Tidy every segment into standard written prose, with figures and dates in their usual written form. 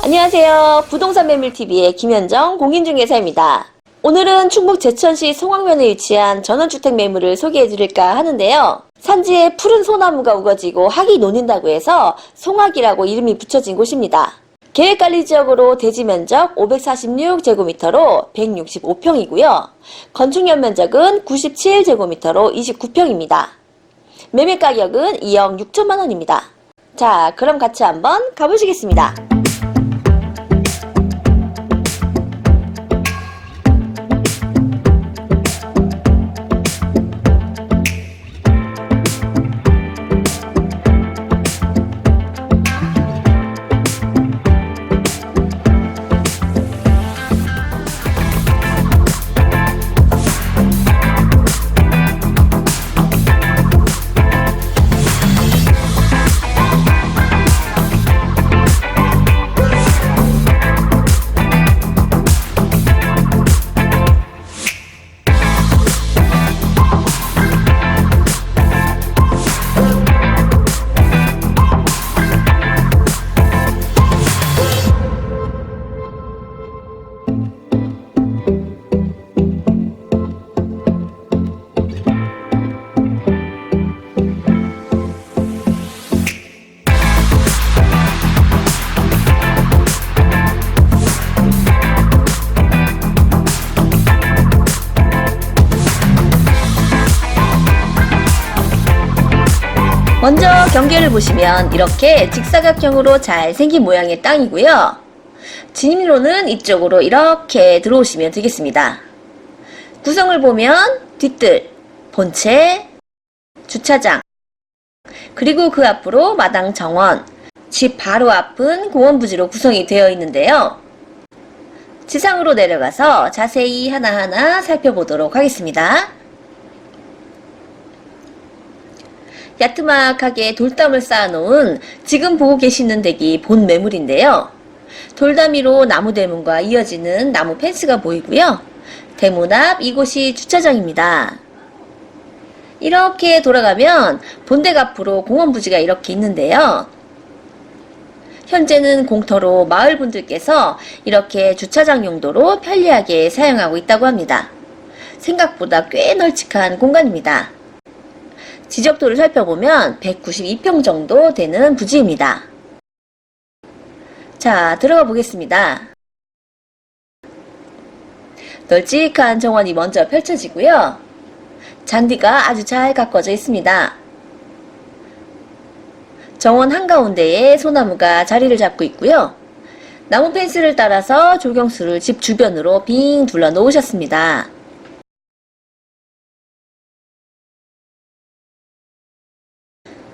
안녕하세요. 부동산 매물TV의 김현정 공인중개사입니다. 오늘은 충북 제천시 송악면에 위치한 전원주택 매물을 소개해드릴까 하는데요. 산지에 푸른 소나무가 우거지고 학이 논인다고 해서 송악이라고 이름이 붙여진 곳입니다. 계획관리지역으로 대지면적 546제곱미터로 165평이고요. 건축연면적은 97제곱미터로 29평입니다. 매매가격은 2억 6천만원입니다. 자, 그럼 같이 한번 가보시겠습니다. 먼저 경계를 보시면 이렇게 직사각형으로 잘 생긴 모양의 땅이고요. 진입로는 이쪽으로 이렇게 들어오시면 되겠습니다. 구성을 보면 뒷뜰, 본체, 주차장, 그리고 그 앞으로 마당 정원, 집 바로 앞은 공원부지로 구성이 되어 있는데요. 지상으로 내려가서 자세히 하나하나 살펴보도록 하겠습니다. 야트막하게 돌담을 쌓아놓은 지금 보고 계시는 댁이 본 매물인데요. 돌담위로 나무 대문과 이어지는 나무 펜스가 보이고요. 대문 앞 이곳이 주차장입니다. 이렇게 돌아가면 본댁 앞으로 공원부지가 이렇게 있는데요. 현재는 공터로 마을분들께서 이렇게 주차장 용도로 편리하게 사용하고 있다고 합니다. 생각보다 꽤 널찍한 공간입니다. 지적도를 살펴보면 192평 정도 되는 부지입니다. 자, 들어가 보겠습니다. 널찍한 정원이 먼저 펼쳐지고요. 잔디가 아주 잘 가꿔져 있습니다. 정원 한가운데에 소나무가 자리를 잡고 있고요. 나무 펜스를 따라서 조경수를 집 주변으로 빙 둘러 놓으셨습니다.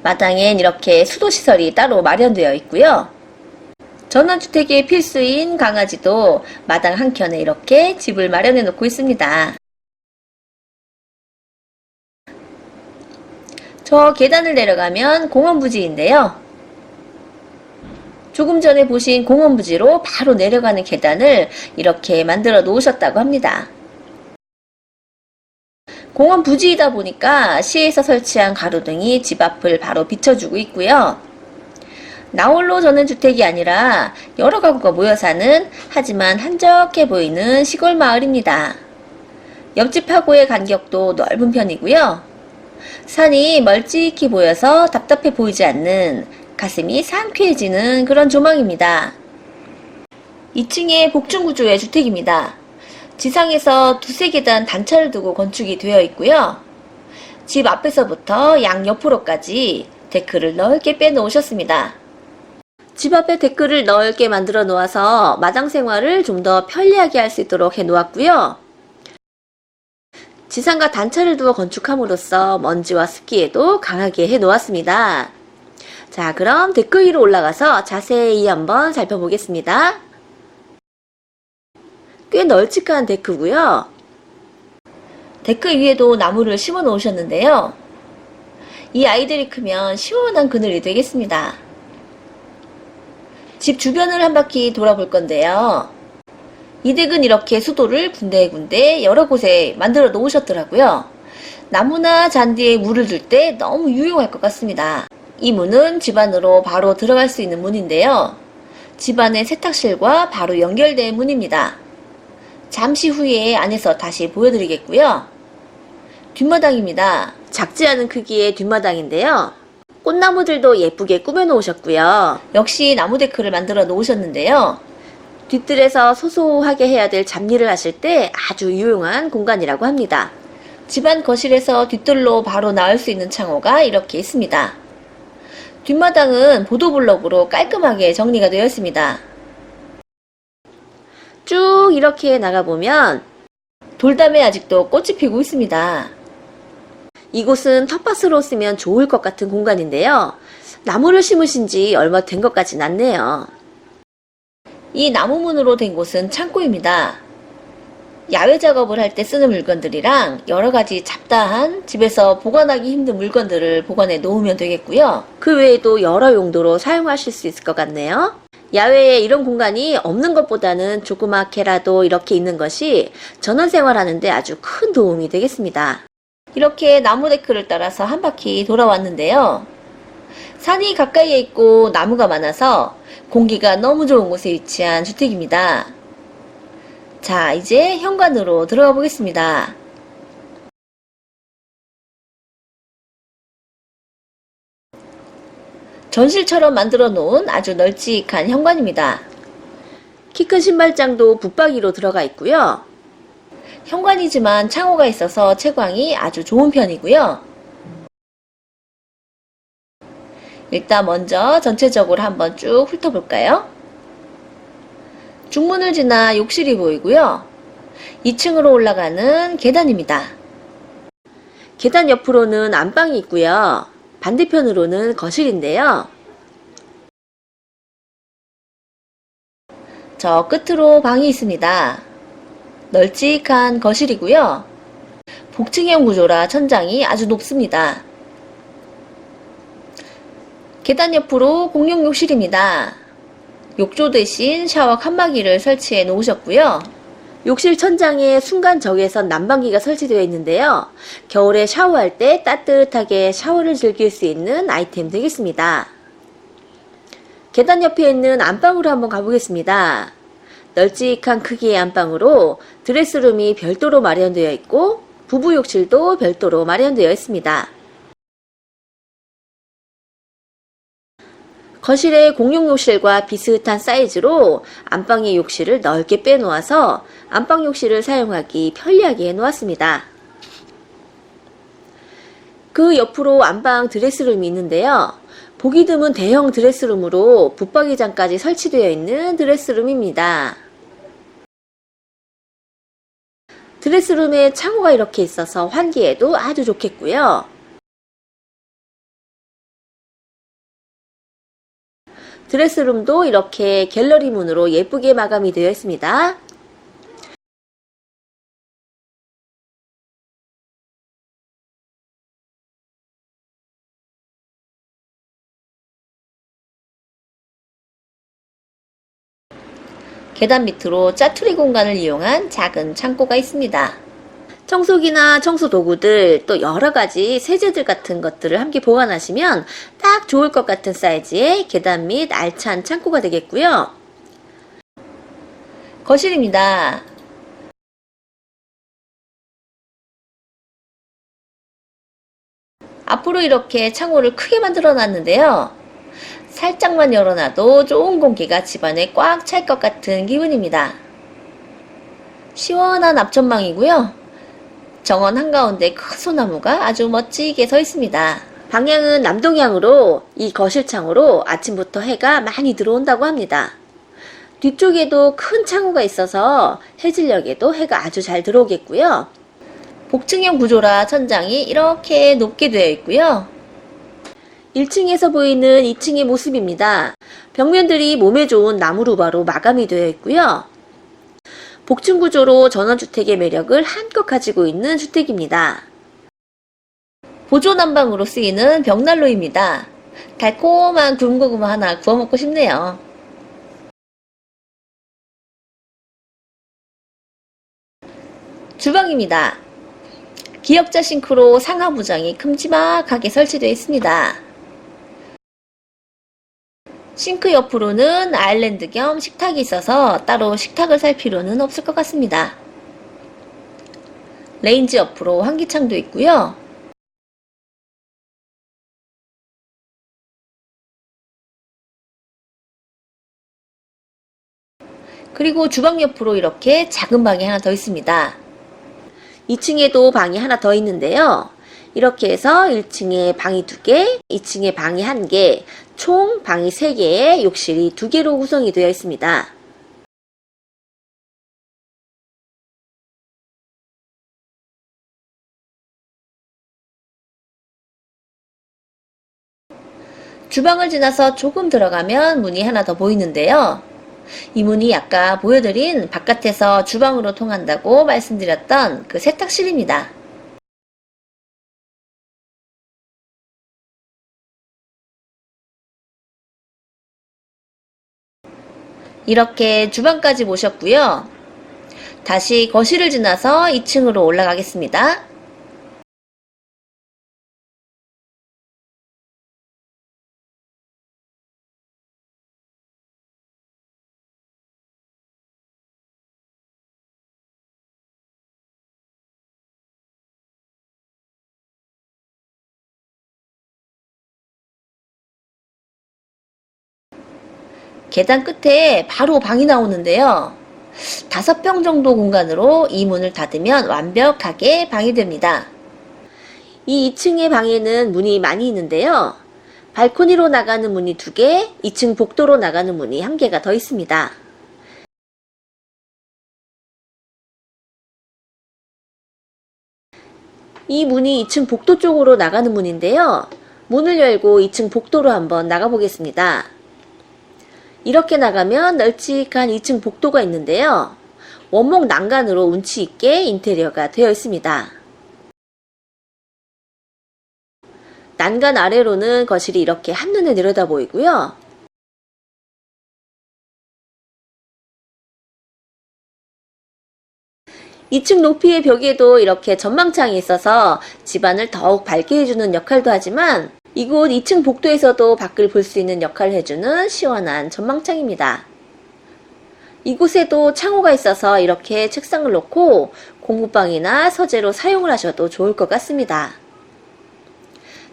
마당엔 이렇게 수도시설이 따로 마련되어 있고요. 전원주택의 필수인 강아지도 마당 한켠에 이렇게 집을 마련해 놓고 있습니다. 저 계단을 내려가면 공원부지인데요. 조금 전에 보신 공원부지로 바로 내려가는 계단을 이렇게 만들어 놓으셨다고 합니다. 공원 부지이다 보니까 시에서 설치한 가로등이 집 앞을 바로 비춰주고 있고요. 나홀로 전원주택이 아니라 여러 가구가 모여 사는 하지만 한적해 보이는 시골 마을입니다. 옆집하고의 간격도 넓은 편이고요. 산이 멀찍히 보여서 답답해 보이지 않는 가슴이 상쾌해지는 그런 조망입니다. 2층의 복층구조의 주택입니다. 지상에서 두세 계단 단차를 두고 건축이 되어 있고요. 집 앞에서부터 양 옆으로까지 데크를 넓게 빼놓으셨습니다. 집 앞에 데크를 넓게 만들어 놓아서 마당 생활을 좀 더 편리하게 할 수 있도록 해 놓았고요. 지상과 단차를 두어 건축함으로써 먼지와 습기에도 강하게 해 놓았습니다. 자, 그럼 데크 위로 올라가서 자세히 한번 살펴보겠습니다. 꽤 널찍한 데크고요. 데크 위에도 나무를 심어 놓으셨는데요. 이 아이들이 크면 시원한 그늘이 되겠습니다. 집 주변을 한 바퀴 돌아볼 건데요. 이 댁은 이렇게 수도를 군데군데 여러 곳에 만들어 놓으셨더라고요. 나무나 잔디에 물을 둘 때 너무 유용할 것 같습니다. 이 문은 집 안으로 바로 들어갈 수 있는 문인데요. 집안의 세탁실과 바로 연결된 문입니다. 잠시 후에 안에서 다시 보여드리겠고요. 뒷마당입니다. 작지 않은 크기의 뒷마당인데요. 꽃나무들도 예쁘게 꾸며 놓으셨고요. 역시 나무 데크를 만들어 놓으셨는데요. 뒤뜰에서 소소하게 해야 될 잡일을 하실 때 아주 유용한 공간이라고 합니다. 집안 거실에서 뒤뜰로 바로 나올 수 있는 창호가 이렇게 있습니다. 뒷마당은 보도블럭으로 깔끔하게 정리가 되어 있습니다. 쭉 이렇게 나가보면 돌담에 아직도 꽃이 피고 있습니다. 이곳은 텃밭으로 쓰면 좋을 것 같은 공간인데요. 나무를 심으신 지 얼마 된 것 같진 않네요. 이 나무문으로 된 곳은 창고입니다. 야외 작업을 할 때 쓰는 물건들이랑 여러 가지 잡다한 집에서 보관하기 힘든 물건들을 보관해 놓으면 되겠고요. 그 외에도 여러 용도로 사용하실 수 있을 것 같네요. 야외에 이런 공간이 없는 것보다는 조그맣게라도 이렇게 있는 것이 전원생활하는데 아주 큰 도움이 되겠습니다. 이렇게 나무 데크를 따라서 한 바퀴 돌아왔는데요. 산이 가까이에 있고 나무가 많아서 공기가 너무 좋은 곳에 위치한 주택입니다. 자, 이제 현관으로 들어가 보겠습니다. 전실처럼 만들어 놓은 아주 널찍한 현관입니다. 키 큰 신발장도 붙박이로 들어가 있고요. 현관이지만 창호가 있어서 채광이 아주 좋은 편이고요. 일단 먼저 전체적으로 한번 쭉 훑어볼까요? 중문을 지나 욕실이 보이고요. 2층으로 올라가는 계단입니다. 계단 옆으로는 안방이 있고요. 반대편으로는 거실인데요. 저 끝으로 방이 있습니다. 널찍한 거실이고요. 복층형 구조라 천장이 아주 높습니다. 계단 옆으로 공용 욕실입니다. 욕조 대신 샤워 칸막이를 설치해 놓으셨고요. 욕실 천장에 순간 적외선 난방기가 설치되어 있는데요. 겨울에 샤워할 때 따뜻하게 샤워를 즐길 수 있는 아이템 되겠습니다. 계단 옆에 있는 안방으로 한번 가보겠습니다. 널찍한 크기의 안방으로 드레스룸이 별도로 마련되어 있고 부부 욕실도 별도로 마련되어 있습니다. 거실의 공용 욕실과 비슷한 사이즈로 안방의 욕실을 넓게 빼놓아서 안방 욕실을 사용하기 편리하게 해놓았습니다. 그 옆으로 안방 드레스룸이 있는데요. 보기 드문 대형 드레스룸으로 붙박이장까지 설치되어 있는 드레스룸입니다. 드레스룸에 창호가 이렇게 있어서 환기에도 아주 좋겠고요. 드레스룸도 이렇게 갤러리 문으로 예쁘게 마감이 되어 있습니다. 계단 밑으로 짜투리 공간을 이용한 작은 창고가 있습니다. 청소기나 청소 도구들 또 여러가지 세제들 같은 것들을 함께 보관하시면 딱 좋을 것 같은 사이즈의 계단 및 알찬 창고가 되겠고요. 거실입니다. 앞으로 이렇게 창호를 크게 만들어 놨는데요. 살짝만 열어놔도 좋은 공기가 집안에 꽉 찰 것 같은 기분입니다. 시원한 앞전망이고요. 정원 한가운데 큰 소나무가 아주 멋지게 서 있습니다. 방향은 남동향으로 이 거실 창호로 아침부터 해가 많이 들어온다고 합니다. 뒤쪽에도 큰 창호가 있어서 해질녘에도 해가 아주 잘 들어오겠고요. 복층형 구조라 천장이 이렇게 높게 되어 있고요. 1층에서 보이는 2층의 모습입니다. 벽면들이 몸에 좋은 나무루바로 마감이 되어 있고요. 복층 구조로 전원주택의 매력을 한껏 가지고 있는 주택입니다. 보조 난방으로 쓰이는 벽난로입니다. 달콤한 군고구마 하나 구워 먹고 싶네요. 주방입니다. 기역자 싱크로 상하부장이 큼지막하게 설치되어 있습니다. 싱크 옆으로는 아일랜드 겸 식탁이 있어서 따로 식탁을 살 필요는 없을 것 같습니다. 레인지 옆으로 환기창도 있고요. 그리고 주방 옆으로 이렇게 작은 방이 하나 더 있습니다. 2층에도 방이 하나 더 있는데요. 이렇게 해서 1층에 방이 2개, 2층에 방이 1개, 총 방이 3개에 욕실이 2개로 구성이 되어 있습니다. 주방을 지나서 조금 들어가면 문이 하나 더 보이는데요. 이 문이 아까 보여드린 바깥에서 주방으로 통한다고 말씀드렸던 그 세탁실입니다. 이렇게 주방까지 모셨고요. 다시 거실을 지나서 2층으로 올라가겠습니다. 계단 끝에 바로 방이 나오는데요. 5평 정도 공간으로 이 문을 닫으면 완벽하게 방이 됩니다. 이 2층의 방에는 문이 많이 있는데요. 발코니로 나가는 문이 2개, 2층 복도로 나가는 문이 1개가 더 있습니다. 이 문이 2층 복도 쪽으로 나가는 문인데요. 문을 열고 2층 복도로 한번 나가 보겠습니다. 이렇게 나가면 널찍한 2층 복도가 있는데요. 원목 난간으로 운치 있게 인테리어가 되어 있습니다. 난간 아래로는 거실이 이렇게 한눈에 내려다 보이고요. 이 층 높이의 벽에도 이렇게 전망창이 있어서 집안을 더욱 밝게 해주는 역할도 하지만 이곳 2층 복도에서도 밖을 볼 수 있는 역할을 해주는 시원한 전망창입니다. 이곳에도 창호가 있어서 이렇게 책상을 놓고 공부방이나 서재로 사용을 하셔도 좋을 것 같습니다.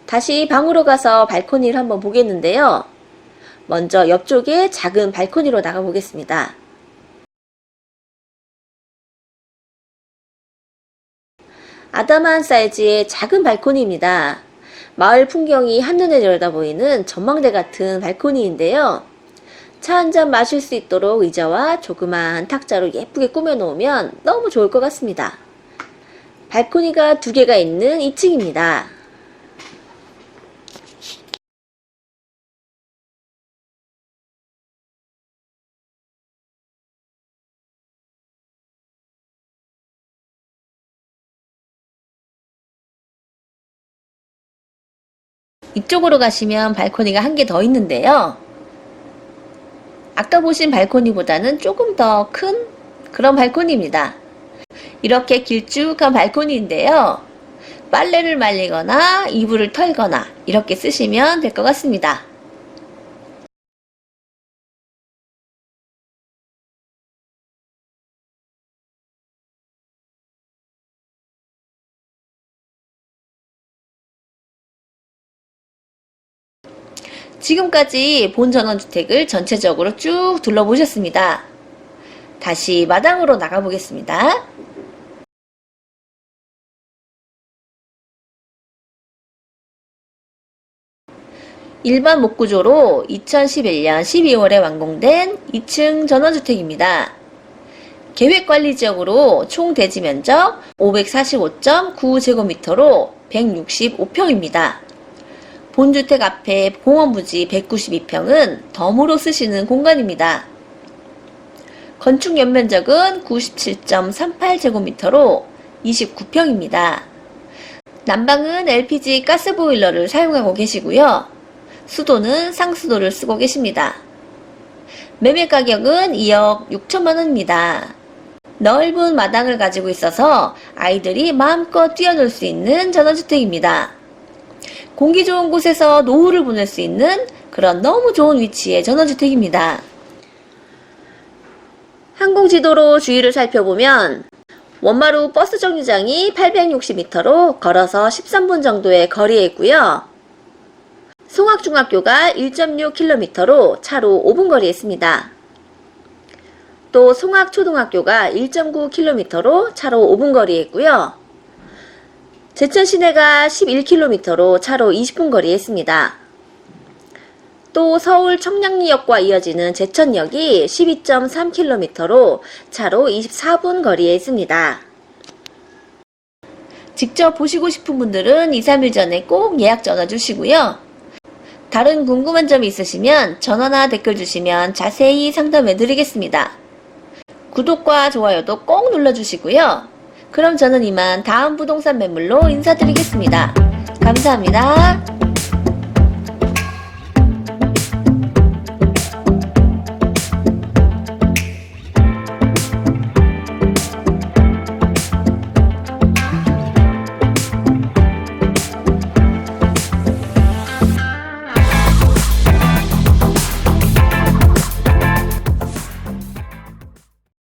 다시 방으로 가서 발코니를 한번 보겠는데요. 먼저 옆쪽에 작은 발코니로 나가 보겠습니다. 아담한 사이즈의 작은 발코니입니다. 마을 풍경이 한눈에 들여다보이는 전망대 같은 발코니인데요. 차 한잔 마실 수 있도록 의자와 조그만 탁자로 예쁘게 꾸며놓으면 너무 좋을 것 같습니다. 발코니가 2개가 있는 2층입니다. 이쪽으로 가시면 발코니가 1개 더 있는데요. 아까 보신 발코니보다는 조금 더 큰 그런 발코니입니다. 이렇게 길쭉한 발코니인데요. 빨래를 말리거나 이불을 털거나 이렇게 쓰시면 될 것 같습니다. 지금까지 본 전원주택을 전체적으로 쭉 둘러보셨습니다. 다시 마당으로 나가보겠습니다. 일반 목구조로 2011년 12월에 완공된 2층 전원주택입니다. 계획관리지역으로 총 대지 면적 545.9제곱미터로 165평입니다. 본주택 앞에 공원부지 192평은 덤으로 쓰시는 공간입니다. 건축 연면적은 97.38제곱미터로 29평입니다. 난방은 LPG 가스보일러를 사용하고 계시고요. 수도는 상수도를 쓰고 계십니다. 매매 가격은 2억 6천만 원입니다. 넓은 마당을 가지고 있어서 아이들이 마음껏 뛰어놀 수 있는 전원주택입니다. 공기 좋은 곳에서 노후를 보낼 수 있는 그런 너무 좋은 위치의 전원주택입니다. 항공지도로 주위를 살펴보면 원마루 버스 정류장이 860m로 걸어서 13분 정도의 거리에 있고요. 송악중학교가 1.6km로 차로 5분 거리에 있습니다. 또 송악초등학교가 1.9km로 차로 5분 거리에 있고요. 제천 시내가 11km로 차로 20분 거리에 있습니다. 또 서울 청량리역과 이어지는 제천역이 12.3km로 차로 24분 거리에 있습니다. 직접 보시고 싶은 분들은 2, 3일 전에 꼭 예약 전화 주시고요. 다른 궁금한 점이 있으시면 전화나 댓글 주시면 자세히 상담해 드리겠습니다. 구독과 좋아요도 꼭 눌러주시고요. 그럼 저는 이만 다음 부동산 매물로 인사드리겠습니다. 감사합니다.